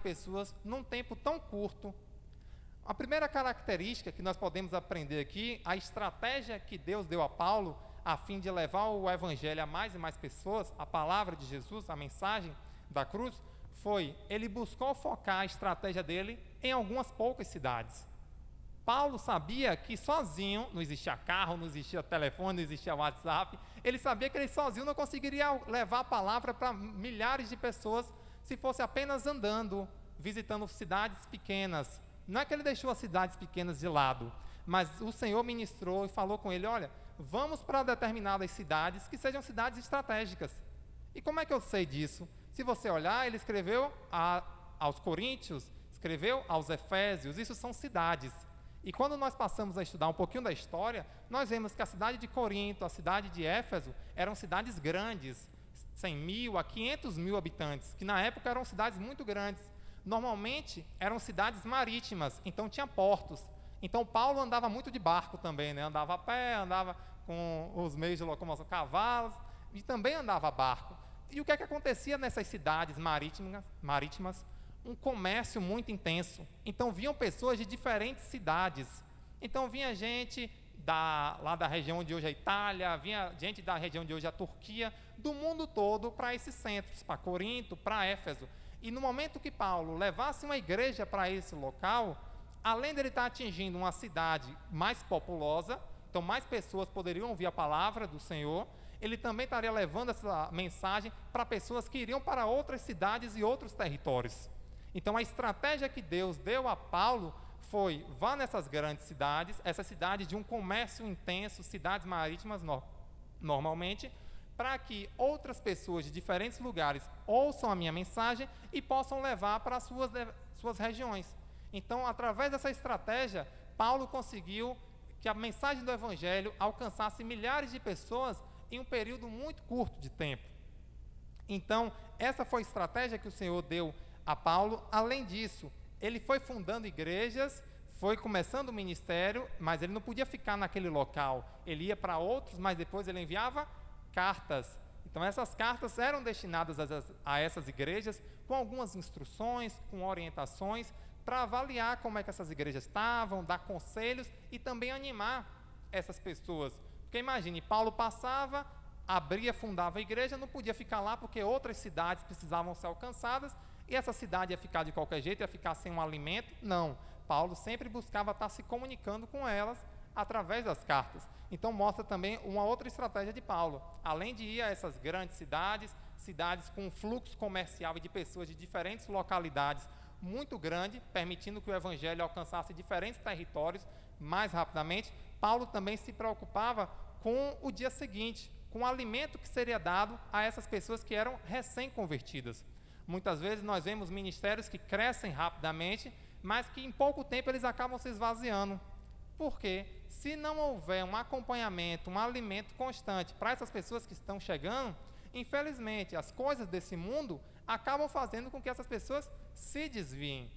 pessoas num tempo tão curto. A primeira característica que nós podemos aprender aqui, a estratégia que Deus deu a Paulo a fim de levar o evangelho a mais e mais pessoas, a palavra de Jesus, a mensagem da cruz, foi, ele buscou focar a estratégia dele em algumas poucas cidades. Paulo sabia que sozinho, não existia carro, não existia telefone, não existia WhatsApp, ele sabia que ele sozinho não conseguiria levar a palavra para milhares de pessoas se fosse apenas andando, visitando cidades pequenas. Não é que ele deixou as cidades pequenas de lado, mas o Senhor ministrou e falou com ele, olha, vamos para determinadas cidades que sejam cidades estratégicas. E como é que eu sei disso? Se você olhar, ele escreveu aos Coríntios, escreveu aos Efésios, isso são cidades. E quando nós passamos a estudar um pouquinho da história, nós vemos que a cidade de Corinto, a cidade de Éfeso, eram cidades grandes, 100 mil a 500 mil habitantes, que na época eram cidades muito grandes. Normalmente eram cidades marítimas, então tinha portos. Então Paulo andava muito de barco também, né? Andava a pé, andava com os meios de locomoção, cavalos, e também andava a barco. E o que é que acontecia nessas cidades marítimas? Um comércio muito intenso. Então vinham pessoas de diferentes cidades. Então vinha gente lá da região onde hoje é a Itália, vinha gente da região de hoje é a Turquia, do mundo todo para esses centros, para Corinto, para Éfeso. E no momento que Paulo levasse uma igreja para esse local, além de ele estar atingindo uma cidade mais populosa, então mais pessoas poderiam ouvir a palavra do Senhor, ele também estaria levando essa mensagem para pessoas que iriam para outras cidades e outros territórios. Então a estratégia que Deus deu a Paulo foi, vá nessas grandes cidades, essas cidades de um comércio intenso, cidades marítimas normalmente, para que outras pessoas de diferentes lugares ouçam a minha mensagem e possam levar para as suas regiões. Então, através dessa estratégia, Paulo conseguiu que a mensagem do Evangelho alcançasse milhares de pessoas em um período muito curto de tempo. Então, essa foi a estratégia que o Senhor deu a Paulo. Além disso, ele foi fundando igrejas, foi começando o ministério, mas ele não podia ficar naquele local. Ele ia para outros, mas depois ele enviava cartas. Então essas cartas eram destinadas a essas igrejas com algumas instruções, com orientações, para avaliar como é que essas igrejas estavam, dar conselhos e também animar essas pessoas. Porque imagine, Paulo passava, abria, fundava a igreja, não podia ficar lá porque outras cidades precisavam ser alcançadas e essa cidade ia ficar de qualquer jeito, ia ficar sem um alimento. Não, Paulo sempre buscava estar se comunicando com elas através das cartas. Então mostra também uma outra estratégia de Paulo. Além de ir a essas grandes cidades, cidades com um fluxo comercial e de pessoas de diferentes localidades muito grande, permitindo que o evangelho alcançasse diferentes territórios mais rapidamente, Paulo também se preocupava com o dia seguinte, com o alimento que seria dado a essas pessoas que eram recém-convertidas. Muitas vezes nós vemos ministérios que crescem rapidamente, mas que em pouco tempo eles acabam se esvaziando. Porque se não houver um acompanhamento, um alimento constante para essas pessoas que estão chegando, infelizmente as coisas desse mundo acabam fazendo com que essas pessoas se desviem.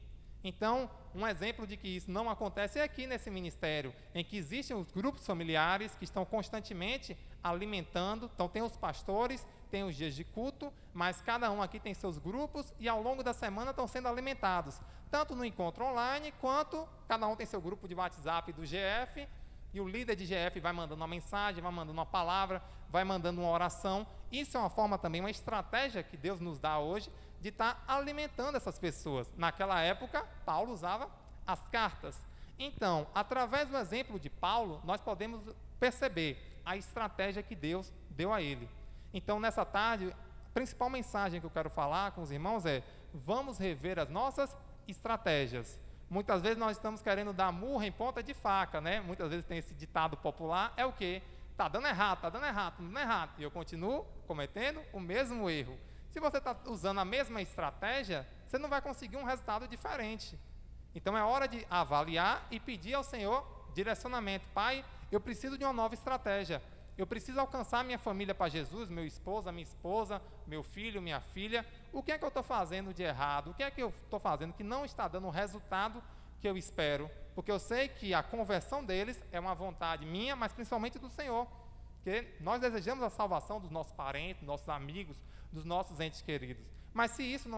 Então, um exemplo de que isso não acontece é aqui nesse ministério, em que existem os grupos familiares que estão constantemente alimentando. Então tem os pastores, tem os dias de culto, mas cada um aqui tem seus grupos e ao longo da semana estão sendo alimentados, tanto no encontro online, quanto cada um tem seu grupo de WhatsApp do GF, e o líder de GF vai mandando uma mensagem, vai mandando uma palavra, vai mandando uma oração. Isso é uma forma também, uma estratégia que Deus nos dá hoje, de estar alimentando essas pessoas. Naquela época, Paulo usava as cartas. Então, através do exemplo de Paulo, nós podemos perceber a estratégia que Deus deu a ele. Então, nessa tarde, a principal mensagem que eu quero falar com os irmãos é: vamos rever as nossas estratégias. Muitas vezes nós estamos querendo dar murra em ponta de faca, né? Muitas vezes tem esse ditado popular, é o quê? Está dando errado, está dando errado, está dando errado. E eu continuo cometendo o mesmo erro. Se você está usando a mesma estratégia, você não vai conseguir um resultado diferente. Então é hora de avaliar e pedir ao Senhor direcionamento. Pai, eu preciso de uma nova estratégia. Eu preciso alcançar minha família para Jesus, minha esposa, meu filho, minha filha. O que é que eu estou fazendo de errado? O que é que eu estou fazendo que não está dando o resultado que eu espero? Porque eu sei que a conversão deles é uma vontade minha, mas principalmente do Senhor. Porque nós desejamos a salvação dos nossos parentes, dos nossos amigos, dos nossos entes queridos. Mas se isso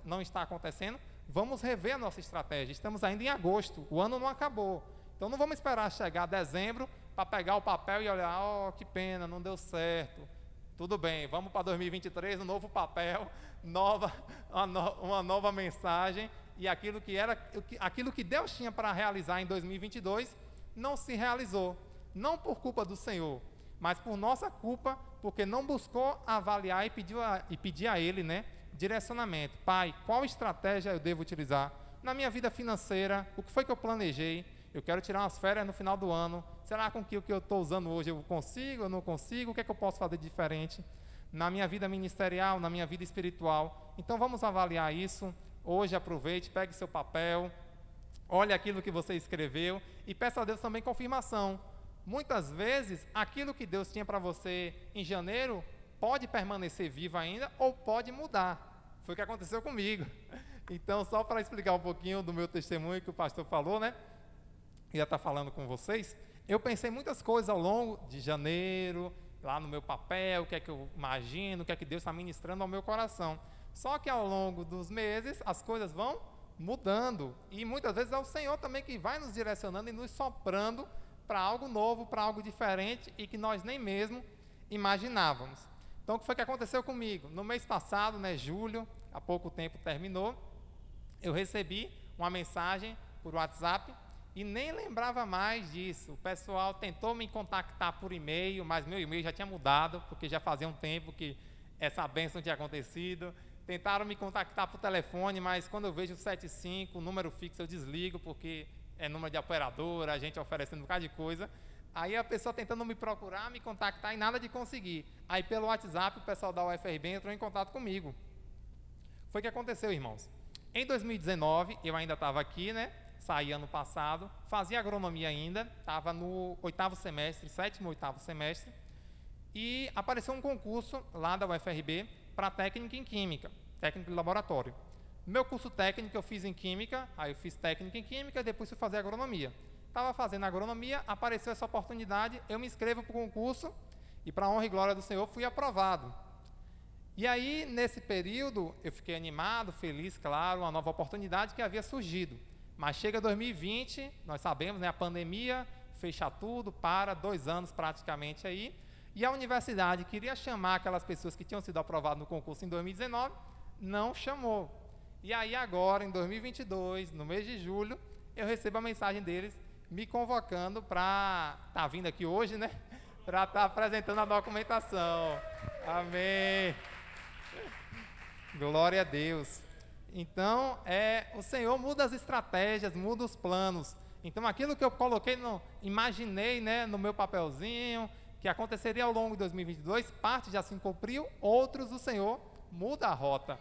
não está acontecendo, vamos rever a nossa estratégia. Estamos ainda em agosto, o ano não acabou. Então não vamos esperar chegar dezembro para pegar o papel e olhar, oh, que pena, não deu certo. Tudo bem, vamos para 2023, um novo papel, uma nova mensagem, e aquilo que Deus tinha para realizar em 2022 não se realizou. Não por culpa do Senhor, mas por nossa culpa, porque não buscou avaliar e pedir a Ele, né, direcionamento. Pai, qual estratégia eu devo utilizar na minha vida financeira? O que foi que eu planejei? Eu quero tirar umas férias no final do ano. Será com que o que eu estou usando hoje eu consigo, eu não consigo? O que é que eu posso fazer de diferente na minha vida ministerial, na minha vida espiritual? Então vamos avaliar isso. Hoje aproveite, pegue seu papel, olhe aquilo que você escreveu e peça a Deus também confirmação. Muitas vezes, aquilo que Deus tinha para você em janeiro pode permanecer vivo ainda ou pode mudar. Foi o que aconteceu comigo. Então, só para explicar um pouquinho do meu testemunho que o pastor falou, né? Ia estar falando com vocês. Eu pensei muitas coisas ao longo de janeiro, lá no meu papel, o que é que eu imagino, o que é que Deus está ministrando ao meu coração. Só que ao longo dos meses, as coisas vão mudando. E muitas vezes é o Senhor também que vai nos direcionando e nos soprando para algo novo, para algo diferente e que nós nem mesmo imaginávamos. Então, o que foi que aconteceu comigo? No mês passado, né, julho, há pouco tempo terminou, eu recebi uma mensagem por WhatsApp e nem lembrava mais disso. O pessoal tentou me contactar por e-mail, mas meu e-mail já tinha mudado, porque já fazia um tempo que essa bênção tinha acontecido. Tentaram me contactar por telefone, mas quando eu vejo o 75, o número fixo, eu desligo, porque é número de operadora, a gente oferecendo um bocado de coisa. Aí a pessoa tentando me procurar, me contactar e nada de conseguir. Aí pelo WhatsApp o pessoal da UFRB entrou em contato comigo. Foi o que aconteceu, irmãos. Em 2019, eu ainda estava aqui, né? Saí ano passado, fazia agronomia ainda, estava no 8º semestre, 7º, 8º semestre, e apareceu um concurso lá da UFRB para técnica em química, técnico de laboratório. Meu curso técnico eu fiz em química, aí eu fiz técnica em química, depois fui fazer agronomia. Estava fazendo agronomia, apareceu essa oportunidade, eu me inscrevo para o concurso e, para a honra e glória do Senhor, fui aprovado. E aí, nesse período, eu fiquei animado, feliz, claro, uma nova oportunidade que havia surgido. Mas chega 2020, nós sabemos, né, a pandemia, fecha tudo, para 2 anos praticamente aí, e a universidade queria chamar aquelas pessoas que tinham sido aprovadas no concurso em 2019, não chamou. E aí agora, em 2022, no mês de julho, eu recebo a mensagem deles me convocando para estar vindo aqui hoje, né? Para estar apresentando a documentação. Amém. Glória a Deus. Então, o Senhor muda as estratégias, muda os planos. Então, aquilo que eu coloquei, imaginei, né, no meu papelzinho, que aconteceria ao longo de 2022, parte já se cumpriu, outros o Senhor muda a rota.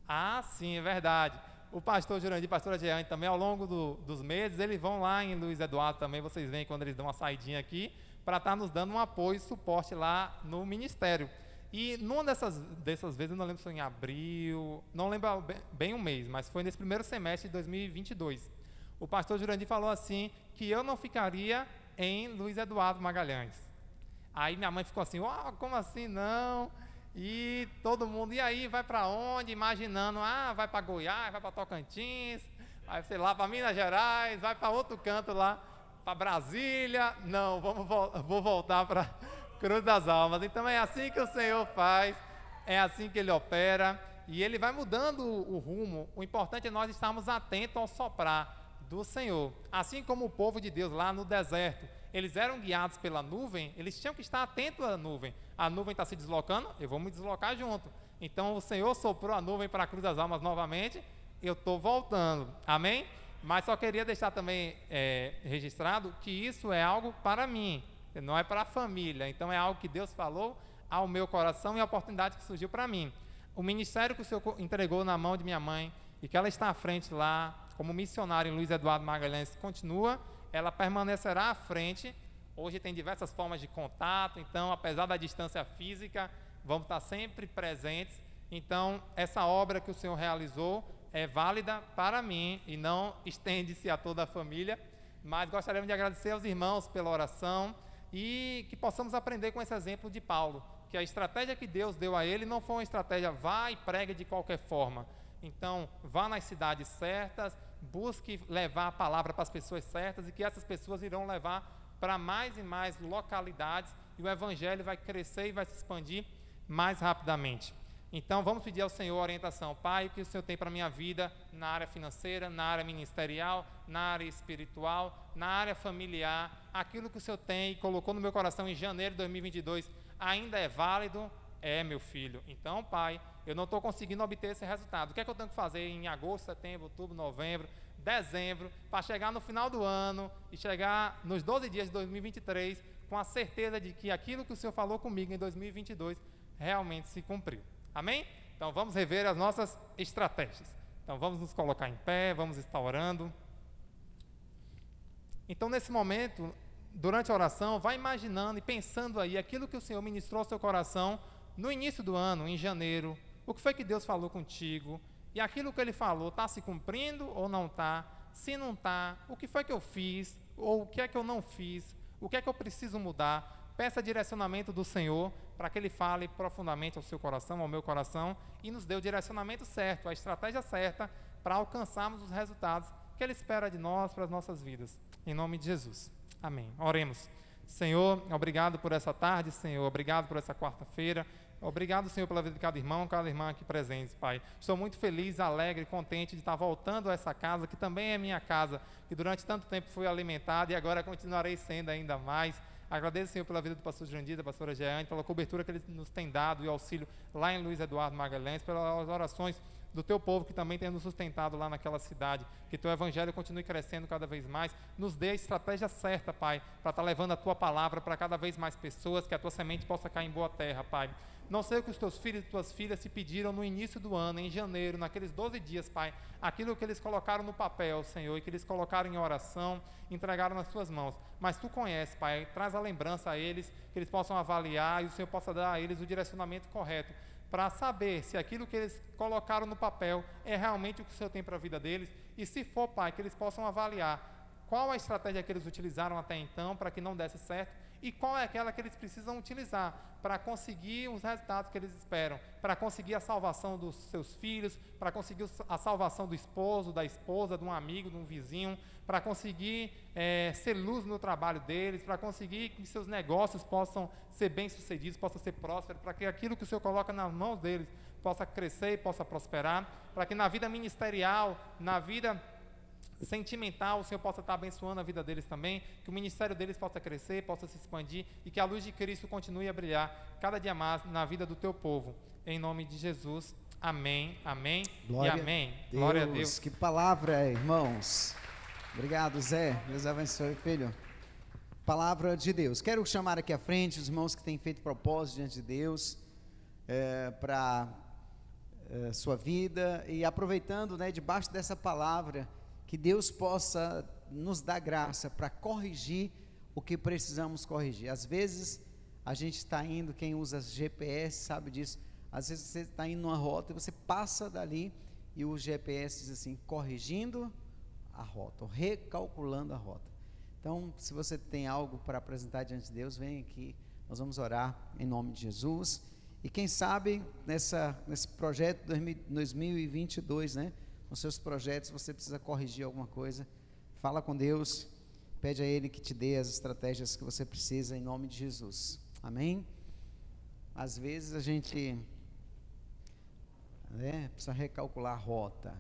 Ah, sim, é verdade. O pastor Jurandir, pastora Jeane, também ao longo dos meses, eles vão lá em Luiz Eduardo também, vocês veem quando eles dão uma saidinha aqui, para estar nos dando um apoio e suporte lá no ministério. E numa dessas vezes, eu não lembro se foi em abril, não lembro bem um mês, mas foi nesse primeiro semestre de 2022. O pastor Jurandir falou assim, que eu não ficaria em Luiz Eduardo Magalhães. Aí minha mãe ficou assim, como assim não? E todo mundo, e aí, vai para onde? Imaginando, vai para Goiás, vai para Tocantins, vai, sei lá, para Minas Gerais, vai para outro canto lá, para Brasília. Não, vou voltar para Cruz das Almas. Então é assim que o Senhor faz, é assim que Ele opera, e Ele vai mudando o rumo. O importante é nós estarmos atentos ao soprar do Senhor. Assim como o povo de Deus lá no deserto, eles eram guiados pela nuvem, eles tinham que estar atentos à nuvem. A nuvem está se deslocando, eu vou me deslocar junto. Então o Senhor soprou a nuvem para a Cruz das Almas novamente, eu estou voltando. Amém? Mas só queria deixar também registrado que isso é algo para mim, não é para a família. Então é algo que Deus falou ao meu coração e a oportunidade que surgiu para mim. O ministério que o Senhor entregou na mão de minha mãe e que ela está à frente lá, como missionária em Luiz Eduardo Magalhães, continua, ela permanecerá à frente. Hoje tem diversas formas de contato, então, apesar da distância física, vamos estar sempre presentes. Então, essa obra que o Senhor realizou é válida para mim e não estende-se a toda a família, mas gostaríamos de agradecer aos irmãos pela oração e que possamos aprender com esse exemplo de Paulo, que a estratégia que Deus deu a ele não foi uma estratégia vá e prega de qualquer forma, Então, vá nas cidades certas, busque levar a palavra para as pessoas certas, e que essas pessoas irão levar para mais e mais localidades, e o evangelho vai crescer e vai se expandir mais rapidamente. Então, vamos pedir ao Senhor orientação. Pai, o que o Senhor tem para a minha vida na área financeira, na área ministerial, na área espiritual, na área familiar, aquilo que o Senhor tem e colocou no meu coração em janeiro de 2022, ainda é válido? É, meu filho. Então, Pai, eu não estou conseguindo obter esse resultado. O que é que eu tenho que fazer em agosto, setembro, outubro, novembro, dezembro, para chegar no final do ano e chegar nos 12 dias de 2023 com a certeza de que aquilo que o Senhor falou comigo em 2022 realmente se cumpriu. Amém? Então vamos rever as nossas estratégias. Então vamos nos colocar em pé, vamos estar orando. Então nesse momento, durante a oração, vai imaginando e pensando aí aquilo que o Senhor ministrou ao seu coração no início do ano, em janeiro. O que foi que Deus falou contigo? E aquilo que Ele falou está se cumprindo ou não está? Se não está, o que foi que eu fiz? Ou o que é que eu não fiz? O que é que eu preciso mudar? Peça direcionamento do Senhor para que Ele fale profundamente ao seu coração, ao meu coração, e nos dê o direcionamento certo, a estratégia certa para alcançarmos os resultados que Ele espera de nós para as nossas vidas. Em nome de Jesus. Amém. Oremos. Senhor, obrigado por essa tarde, Senhor, obrigado por essa quarta-feira. Obrigado, Senhor, pela vida de cada irmã aqui presente, Pai. Estou muito feliz, alegre, contente de estar voltando a essa casa, que também é minha casa, que durante tanto tempo fui alimentada e agora continuarei sendo ainda mais. Agradeço, Senhor, pela vida do pastor Jurandir, da pastora Jeane, pela cobertura que eles nos têm dado e auxílio lá em Luiz Eduardo Magalhães, pelas orações do teu povo que também tem nos sustentado lá naquela cidade, que teu evangelho continue crescendo cada vez mais. Nos dê a estratégia certa, Pai, para estar levando a tua palavra para cada vez mais pessoas, que a tua semente possa cair em boa terra, Pai. Não sei o que os teus filhos e tuas filhas te pediram no início do ano, em janeiro, naqueles 12 dias, Pai, aquilo que eles colocaram no papel, Senhor, e que eles colocaram em oração, entregaram nas tuas mãos. Mas tu conheces, Pai, traz a lembrança a eles, que eles possam avaliar e o Senhor possa dar a eles o direcionamento correto, para saber se aquilo que eles colocaram no papel é realmente o que o Senhor tem para a vida deles, e se for, Pai, que eles possam avaliar qual a estratégia que eles utilizaram até então para que não desse certo, e qual é aquela que eles precisam utilizar para conseguir os resultados que eles esperam, para conseguir a salvação dos seus filhos, para conseguir a salvação do esposo, da esposa, de um amigo, de um vizinho, para conseguir ser luz no trabalho deles, para conseguir que seus negócios possam ser bem-sucedidos, possam ser prósperos, para que aquilo que o Senhor coloca nas mãos deles possa crescer e possa prosperar, para que na vida ministerial, na vida sentimental, o Senhor possa estar abençoando a vida deles também, que o ministério deles possa crescer, possa se expandir e que a luz de Cristo continue a brilhar cada dia mais na vida do teu povo. Em nome de Jesus. Amém, amém e amém. Glória a Deus. Que palavra, irmãos. Obrigado, Zé. Deus abençoe, filho. Palavra de Deus. Quero chamar aqui à frente os irmãos que têm feito propósito diante de Deus para sua vida, e aproveitando, debaixo dessa palavra, que Deus possa nos dar graça para corrigir o que precisamos corrigir. Às vezes a gente está indo, quem usa GPS sabe disso, às vezes você está indo numa rota e você passa dali e o GPS diz assim, corrigindo a rota, ou recalculando a rota. Então, se você tem algo para apresentar diante de Deus, vem aqui, nós vamos orar em nome de Jesus. E quem sabe nesse projeto 2022, nos seus projetos, você precisa corrigir alguma coisa, fala com Deus, pede a Ele que te dê as estratégias que você precisa, em nome de Jesus, amém? Às vezes a gente precisa recalcular a rota,